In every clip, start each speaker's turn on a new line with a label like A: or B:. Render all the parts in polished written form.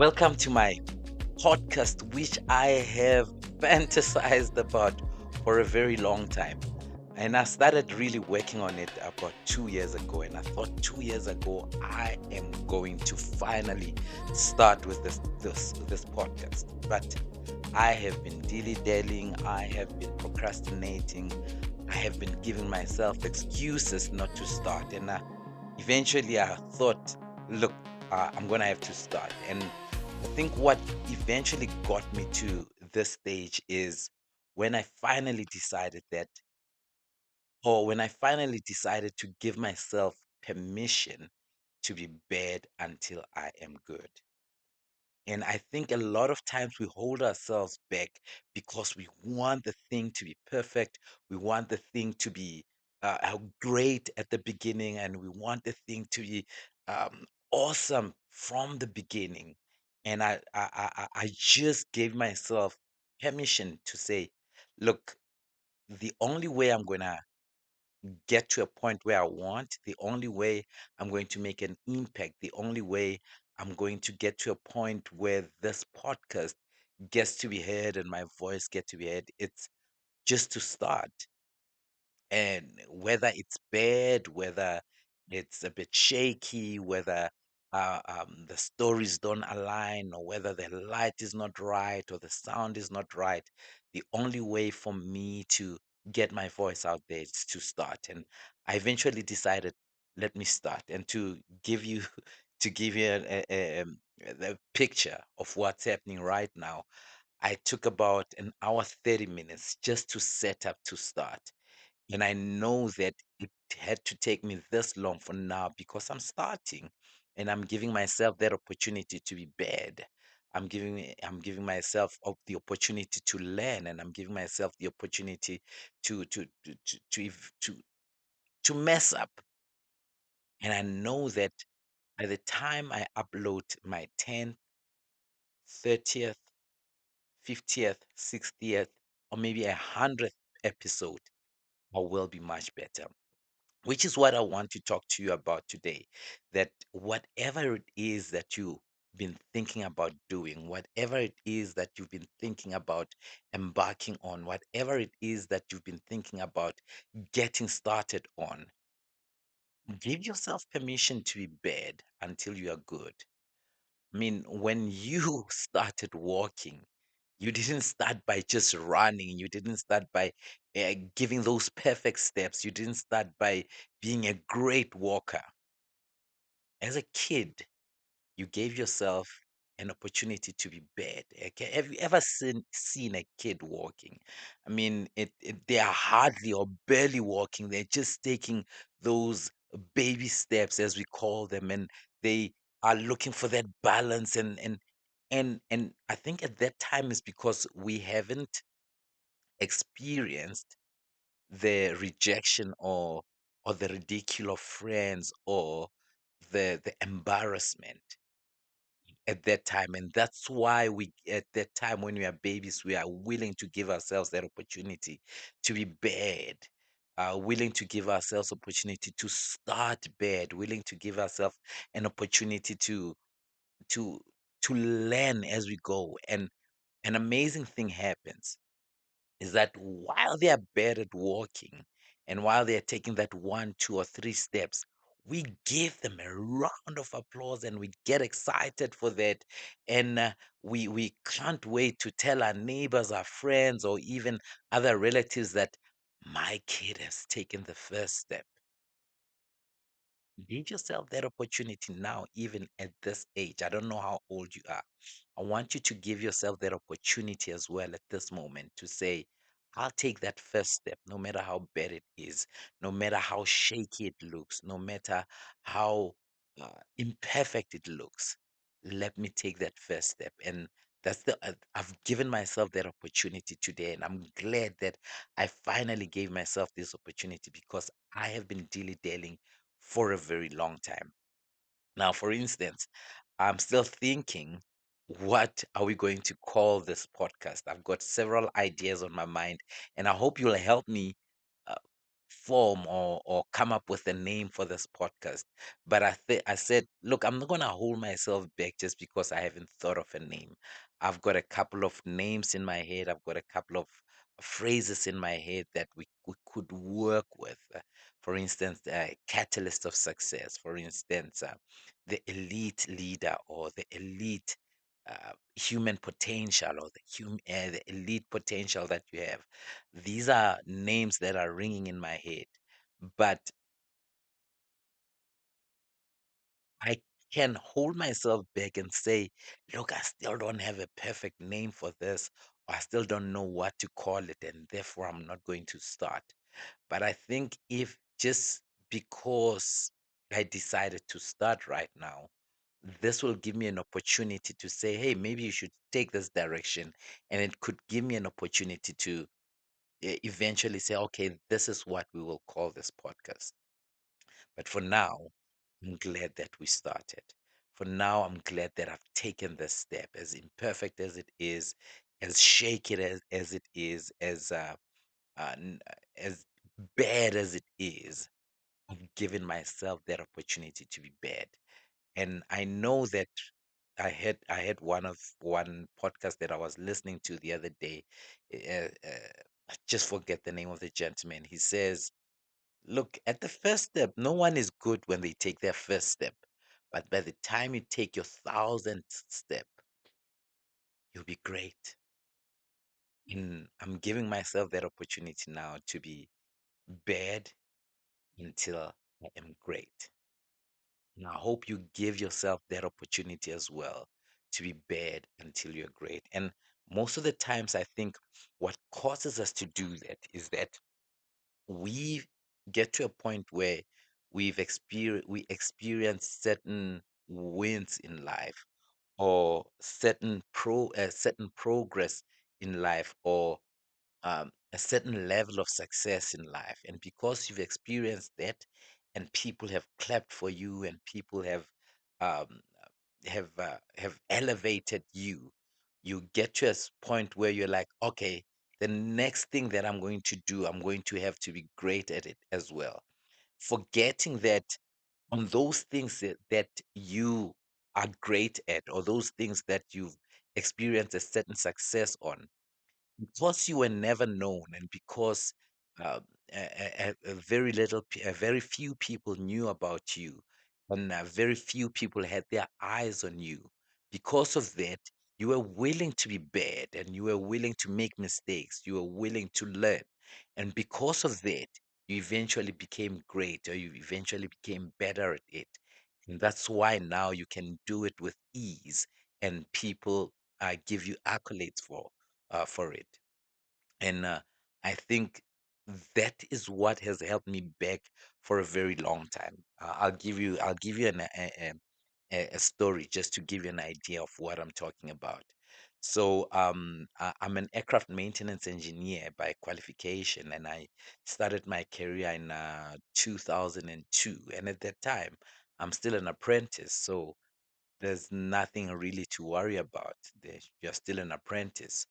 A: Welcome to my podcast, which I have fantasized about for a very long time. And I started really working on it about 2 years ago. And I thought 2 years ago, I am going to finally start with this podcast. But I have been dilly-dallying, I have been procrastinating, I have been giving myself excuses not to start. And eventually I thought, look, I'm going to have to start. And I think what eventually got me to this stage is when I finally decided that, or when I finally decided to give myself permission to be bad until I am good. And I think a lot of times we hold ourselves back because we want the thing to be perfect. We want the thing to be great at the beginning, and we want the thing to be awesome from the beginning. And I just gave myself permission to say, look, the only way I'm gonna get to a point where I want, the only way I'm going to make an impact, the only way I'm going to get to a point where this podcast gets to be heard and my voice gets to be heard, it's just to start. And whether it's bad, whether it's a bit shaky, whether the stories don't align, or whether the light is not right, or the sound is not right, the only way for me to get my voice out there is to start. And I eventually decided, let me start. And to give you to give you the picture of what's happening right now, I took about an hour 30 minutes just to set up to start, and I know that it had to take me this long for now because I'm starting and I'm giving myself that opportunity to be bad. I'm giving myself the opportunity to learn, and I'm giving myself the opportunity to mess up. And I know that by the time I upload my 10th, 30th, 50th, 60th, or maybe 100th episode, I will be much better. Which is what I want to talk to you about today. That whatever it is that you've been thinking about doing, whatever it is that you've been thinking about embarking on, whatever it is that you've been thinking about getting started on, give yourself permission to be bad until you are good. I mean, when you started walking, you didn't start by just running. You didn't start by giving those perfect steps. You didn't start by being a great walker. As a kid, you gave yourself an opportunity to be bad. Okay? Have you ever seen a kid walking? I mean, they are hardly or barely walking. They're just taking those baby steps, as we call them, and they are looking for that balance. And I think at that time is because we haven't experienced the rejection or the ridicule of friends or the embarrassment at that time. And that's why we at that time when we are babies, we are willing to give ourselves that opportunity to be bad, willing to give ourselves opportunity to start bad, willing to give ourselves an opportunity to to learn as we go. And an amazing thing happens is that while they are bad at walking and while they are taking that one, two, or three steps, we give them a round of applause and we get excited for that. And we can't wait to tell our neighbors, our friends, or even other relatives that my kid has taken the first step. Give yourself that opportunity now, even at this age. I don't know how old you are. I want you to give yourself that opportunity as well at this moment to say, I'll take that first step, no matter how bad it is, no matter how shaky it looks, no matter how imperfect it looks. Let me take that first step. And I've given myself that opportunity today. And I'm glad that I finally gave myself this opportunity because I have been dilly-dallying for a very long time. Now, for instance, I'm still thinking, what are we going to call this podcast? I've got several ideas on my mind, and I hope you'll help me uh, form or come up with a name for this podcast. But I said, look, I'm not gonna hold myself back just because I haven't thought of a name. I've got a couple of names in my head. I've got a couple of phrases in my head that we could work with. For instance, catalyst of success. For instance, the elite leader or the elite human potential or the elite potential that you have. These are names that are ringing in my head, but I can hold myself back and say, look, I still don't have a perfect name for this, or I still don't know what to call it, and therefore I'm not going to start. But I think if just because I decided to start right now, this will give me an opportunity to say, hey, maybe you should take this direction. And it could give me an opportunity to eventually say, okay, this is what we will call this podcast. But for now, I'm glad that we started. For now, I'm glad that I've taken this step, as imperfect as it is, as shaky as it is, as bad as it is. I've given myself that opportunity to be bad. And I know that I had one podcast that I was listening to the other day. I just forget the name of the gentleman. He says, look, at the first step, no one is good when they take their first step. But by the time you take your thousandth step, you'll be great. And I'm giving myself that opportunity now to be bad until I am great. And I hope you give yourself that opportunity as well to be bad until you're great. And most of the times, I think what causes us to do that is that we get to a point where we experience certain wins in life or certain progress in life or a certain level of success in life. And because you've experienced that, and people have clapped for you, and people um, have elevated you, you get to a point where you're like, okay, the next thing that I'm going to do, I'm going to have to be great at it as well. Forgetting that on those things that you are great at, or those things that you've experienced a certain success on, because you were never known and because uh, a very few people knew about you and very few people had their eyes on you. Because of that, you were willing to be bad and you were willing to make mistakes. You were willing to learn. And because of that, you eventually became great or you eventually became better at it. And that's why now you can do it with ease and people give you accolades for it. And I think that is what has helped me back for a very long time. I'll give you a story just to give you an idea of what I'm talking about. So I'm an aircraft maintenance engineer by qualification, and I started my career in 2002. And at that time, I'm still an apprentice, so there's nothing really to worry about. You're still an apprentice.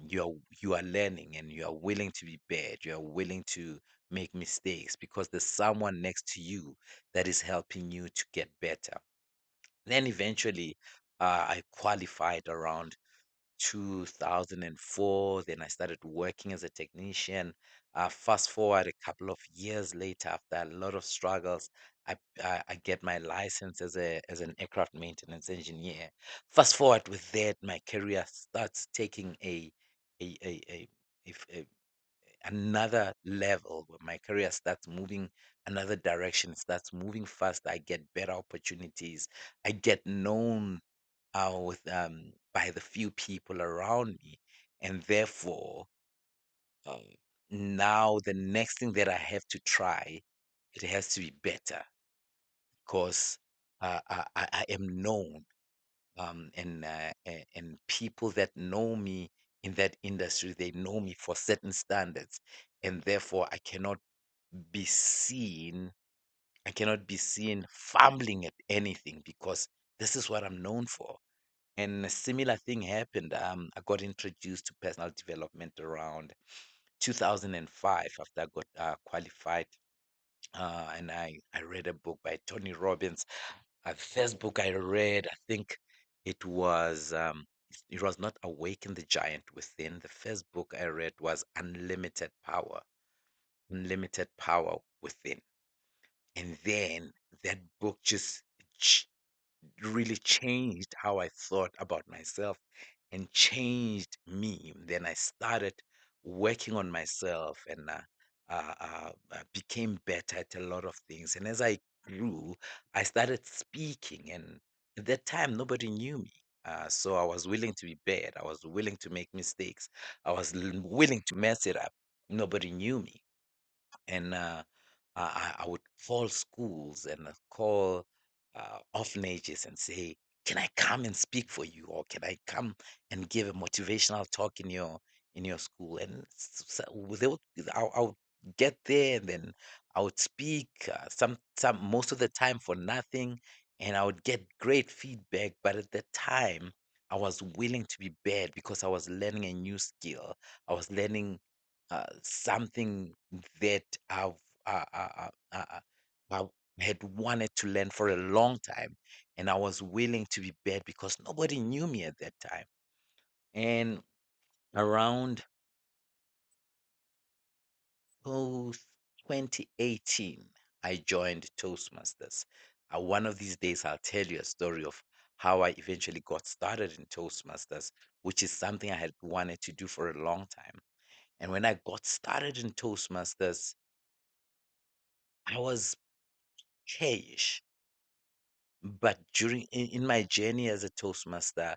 A: You are learning and you are willing to be bad. You are willing to make mistakes because there's someone next to you that is helping you to get better. Then eventually, I qualified around 2004. Then I started working as a technician. Fast forward a couple of years later, after a lot of struggles, I get my license as an aircraft maintenance engineer. Fast forward with that, my career starts taking a, a, a, a another level where my career starts moving another direction, starts moving fast. I get better opportunities. I get known with by the few people around me, and therefore um, now the next thing that I have to try, it has to be better because I am known, and people that know me in that industry, they know me for certain standards, and therefore be seen. I cannot be seen fumbling at anything because this is what I'm known for. And a similar thing happened. I got introduced to personal development around 2005, after I got qualified, and I read a book by Tony Robbins. The first book I read, I think it was not Awaken the Giant Within. The first book I read was Unlimited Power Within. And then that book just really changed how I thought about myself and changed me. Then I started working on myself and became better at a lot of things. And as I grew, I started speaking. And at that time, nobody knew me. So I was willing to be bad. I was willing to make mistakes. I was willing to mess it up. Nobody knew me, and I would call schools and call orphanages and say, "Can I come and speak for you, or can I come and give a motivational talk in your school?" And they would, I would get there, and then I would speak some most of the time for nothing, and I would get great feedback. But at the time, I was willing to be bad because I was learning a new skill. I was learning something that I had wanted to learn for a long time, and I was willing to be bad because nobody knew me at that time. And around oh, 2018, I joined Toastmasters. One of these days, I'll tell you a story of how I eventually got started in Toastmasters, which is something I had wanted to do for a long time. And when I got started in Toastmasters, I was cash. But in my journey as a Toastmaster,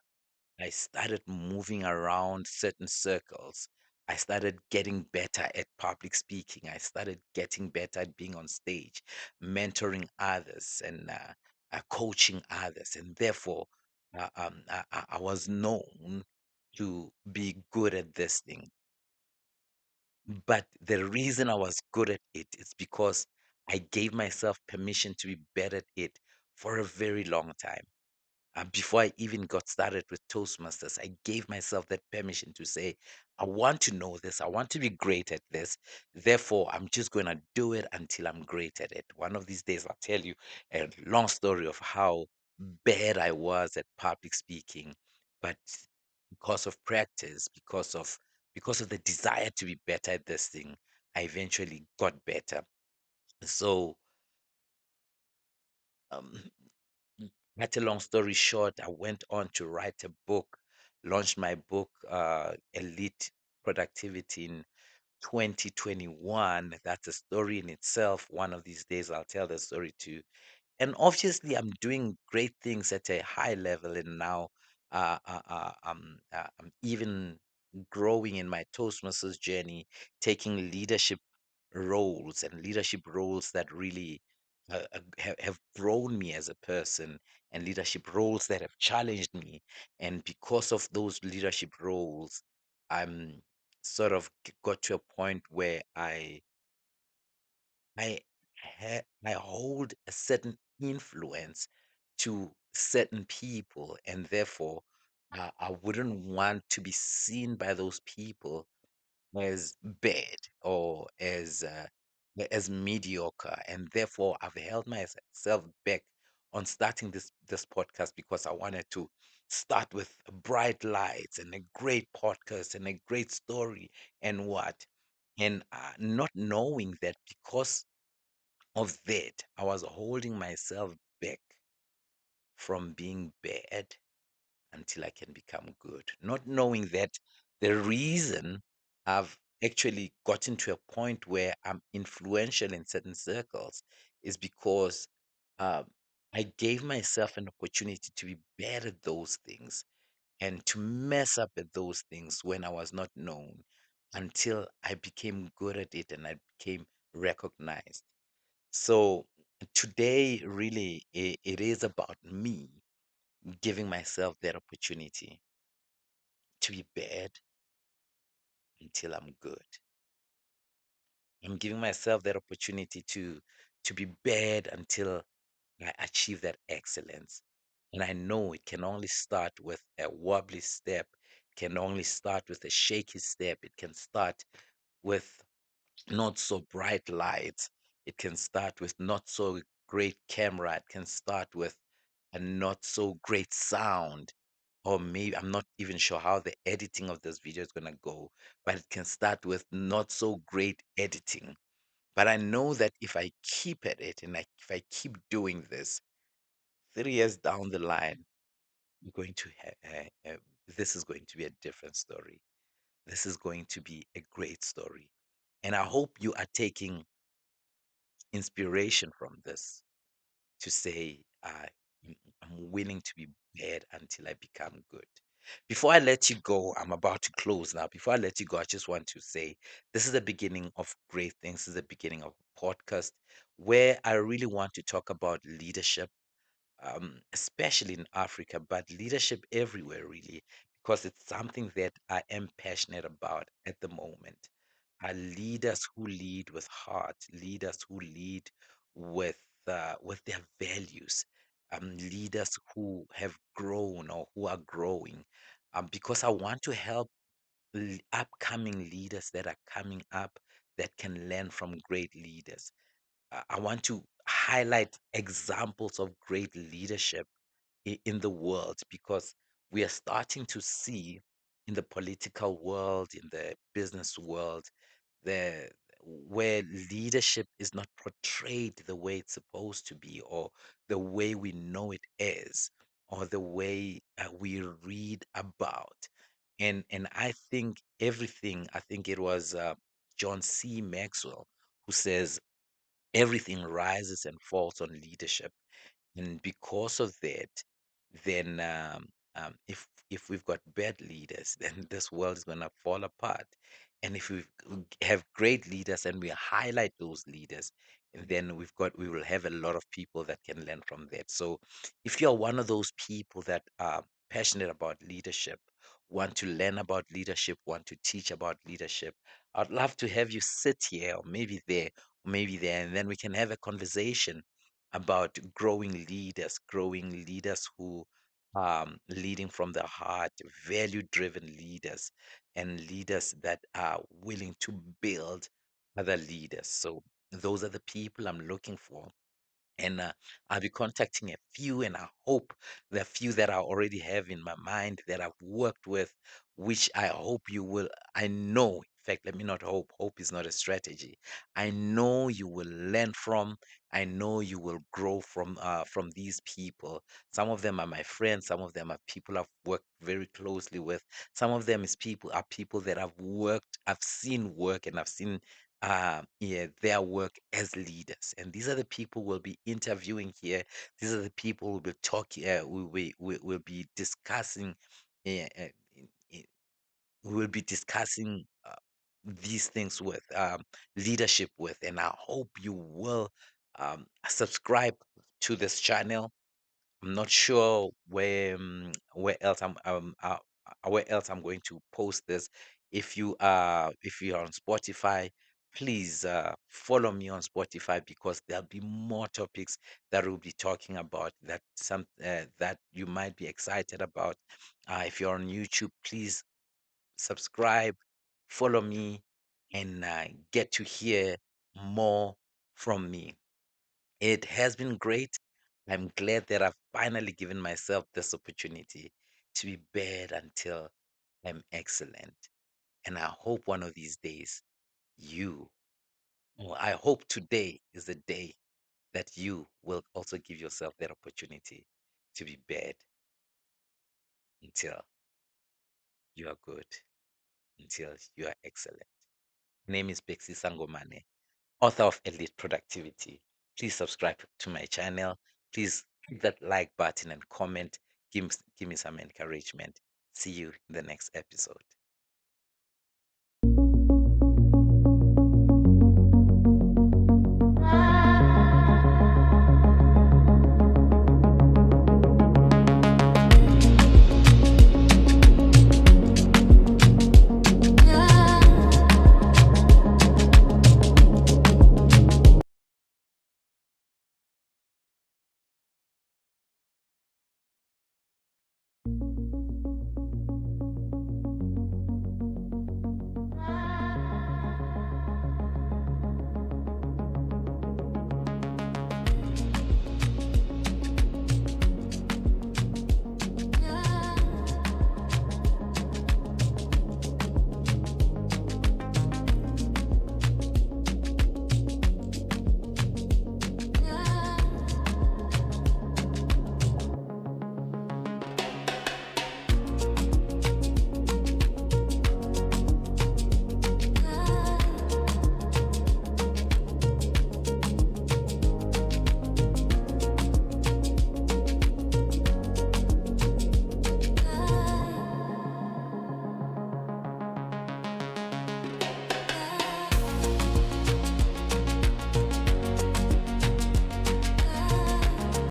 A: I started moving around certain circles. I started getting better at public speaking. I started getting better at being on stage, mentoring others, and coaching others. And therefore, I was known to be good at this thing. But the reason I was good at it is because I gave myself permission to be better at it for a very long time. Before I even got started with Toastmasters, I gave myself that permission to say, I want to know this. I want to be great at this. Therefore, I'm just going to do it until I'm great at it. One of these days, I'll tell you a long story of how bad I was at public speaking. But because of practice, because of the desire to be better at this thing, I eventually got better. So, um, cut a long story short, I went on to write a book, launched my book, Elite Productivity, in 2021. That's a story in itself. One of these days, I'll tell the story too. And obviously, I'm doing great things at a high level, and now I'm even growing in my Toastmasters journey, taking leadership roles that really have grown me as a person, and leadership roles that have challenged me. And because of those leadership roles, I'm sort of got to a point where I hold a certain influence to certain people, and therefore I wouldn't want to be seen by those people as bad or as mediocre. And therefore I've held myself back on starting this podcast because I wanted to start with bright lights and a great podcast and a great story and what. And not knowing that because of that, I was holding myself back from being bad until I can become good. Not knowing that the reason I've actually gotten to a point where I'm influential in certain circles is because uh, I gave myself an opportunity to be bad at those things and to mess up at those things when I was not known until I became good at it and I became recognized. So today, really, it is about me giving myself that opportunity to be bad until I'm good. I'm giving myself that opportunity to be bad until I achieve that excellence. And I know it can only start with a wobbly step, can only start with a shaky step. It can start with not so bright lights. It can start with not so great camera. It can start with a not so great sound. Or maybe I'm not even sure how the editing of this video is going to go, but it can start with not so great editing. But I know that if I keep at it and if I keep doing this, 3 years down the line, we're going to this is going to be a different story. This is going to be a great story. And I hope you are taking inspiration from this to say, I'm willing to be bad until I become good. Before I let you go, I'm about to close now. Before I let you go, I just want to say this is the beginning of great things. This is the beginning of a podcast where I really want to talk about leadership, especially in Africa, but leadership everywhere, really, because it's something that I am passionate about at the moment. Leaders who lead with heart, leaders who lead with their values, leaders who have grown or who are growing, because I want to help upcoming leaders that are coming up that can learn from great leaders. I want to highlight examples of great leadership in the world because we are starting to see in the political world, in the business world, the where leadership is not portrayed the way it's supposed to be, or the way we know it is, or the way we read about. And I think everything. I think it was John C. Maxwell who says everything rises and falls on leadership. And because of that, then if we've got bad leaders, then this world is going to fall apart. And if have great leaders and we highlight those leaders, and then we will have a lot of people that can learn from that. So if you're one of those people that are passionate about leadership, want to learn about leadership, want to teach about leadership, I'd love to have you sit here or maybe there, and then we can have a conversation about growing leaders who leading from the heart, value-driven leaders, and leaders that are willing to build other leaders. So those are the people I'm looking for. And I'll be contacting a few, and I hope the few that I already have in my mind that I've worked with, which I hope you will. I know, in fact, let me not hope. Hope is not a strategy. I know you will learn from. I know you will grow from these people. Some of them are my friends. Some of them are people I've worked very closely with. Some of them is people that I've seen work, and I've seen yeah, their work as leaders. And these are the people we'll be interviewing here. These are the people we'll be talking, we'll be discussing, uh, uh, in- in- we will be discussing these things with, leadership with. And I hope you will subscribe to this channel. I'm not sure where else I'm going to post this. If you are on Spotify, please follow me on Spotify because there'll be more topics that we'll be talking about that you might be excited about. If you're on YouTube, please subscribe, follow me, and get to hear more from me. It has been great. I'm glad that I've finally given myself this opportunity to be bad until I'm excellent. And I hope one of these days you, or I hope today is the day that you will also give yourself that opportunity to be bad until you are good, until you are excellent. My name is Bhekisisa Ngomane, author of Elite Productivity. Please subscribe to my channel. Please hit that like button and comment. Give me some encouragement. See you in the next episode.